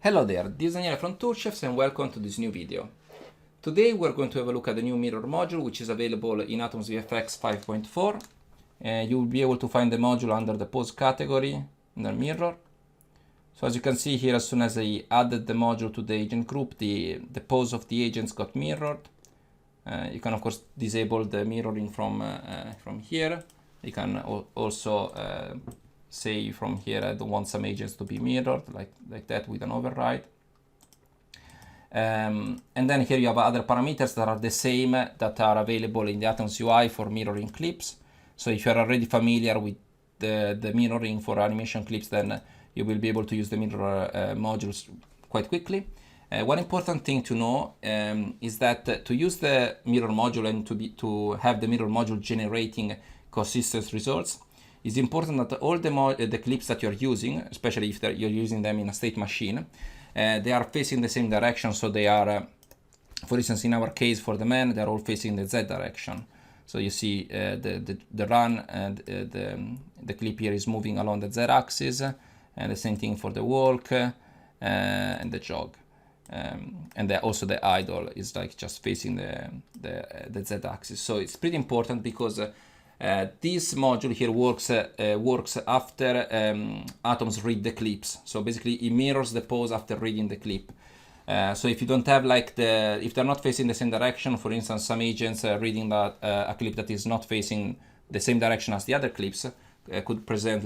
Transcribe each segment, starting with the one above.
Hello there, this is Daniele from Toolchefs and welcome to this new video. Today we're going to have a look at the new mirror module which is available in Atoms VFX 5.4. You will be able to find the module under the pose category in the mirror. So as you can see here, as soon as I added the module to the agent group, the pose of the agents got mirrored. You can of course disable the mirroring from here. You can also say from here I don't want some agents to be mirrored like that with an override. And then here you have other parameters that are the same that are available in the Atoms UI for mirroring clips. So if you're already familiar with the mirroring for animation clips, then you will be able to use the mirror modules quite quickly. One important thing to know is that to use the mirror module and to have the mirror module generating consistent results, it's important that all the clips that you're using, especially if you're using them in a state machine, they are facing the same direction. So they are, for instance, in our case for the man, they're all facing the Z direction. So you see the run and the clip here is moving along the Z axis, and the same thing for the walk and the jog. And also the idle is like just facing the Z axis. So it's pretty important because this module here works after Atoms read the clips. So basically it mirrors the pose after reading the clip. So if you don't have if they're not facing the same direction, for instance, some agents reading a clip that is not facing the same direction as the other clips could present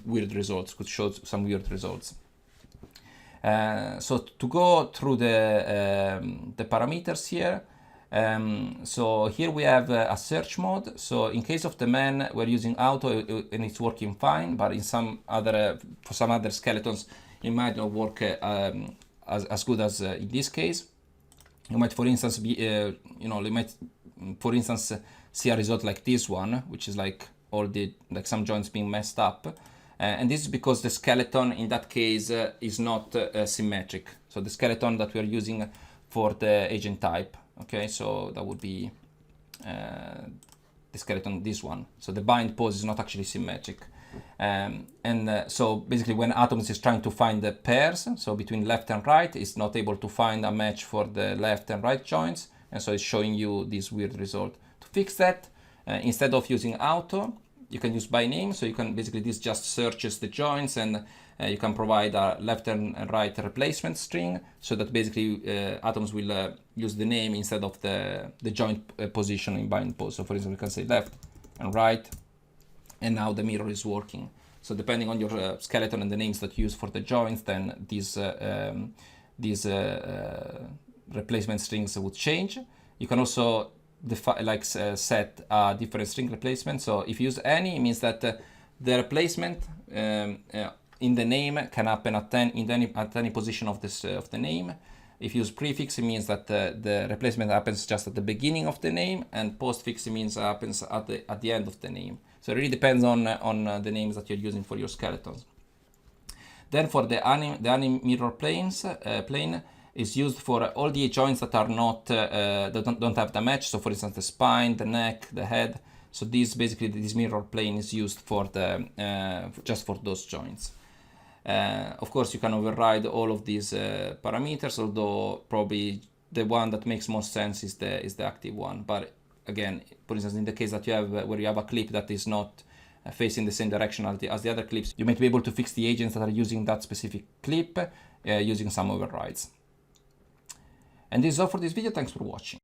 weird results, could show some weird results. So to go through the parameters here, so here we have a search mode. So in case of the man, we're using auto and it's working fine, but in some other for some other skeletons it might not work as good as in this case. You might, for instance, see a result like this one, which is like some joints being messed up. And this is because the skeleton in that case is not symmetric. So the skeleton that we are using for the agent type, okay, so that would be the skeleton, this one. So the bind pose is not actually symmetric. So basically when Atoms is trying to find the pairs, so between left and right, it's not able to find a match for the left and right joints. And so it's showing you this weird result. To fix that, instead of using auto, you can use by name. So you can basically, this just searches the joints, and you can provide a left and right replacement string, so that basically Atoms will use the name instead of the joint position in bind pose. So for instance, we can say left and right, and now the mirror is working. So depending on your skeleton and the names that you use for the joints, then these replacement strings would change. You can also set a different string replacement. So if you use any, it means that the replacement in the name can happen at any position of the name. If you use prefix, it means that the replacement happens just at the beginning of the name, and postfix means it happens at the end of the name. So it really depends on the names that you're using for your skeletons. Then for the anim mirror plane is used for all the joints that are not that don't have the match. So for instance, the spine, the neck, the head. So this mirror plane is used for just for those joints. Of course, you can override all of these parameters, although probably the one that makes most sense is the active one. But again, for instance, in the case that you have where you have a clip that is not facing the same direction as the other clips, you might be able to fix the agents that are using that specific clip using some overrides. And this is all for this video. Thanks for watching.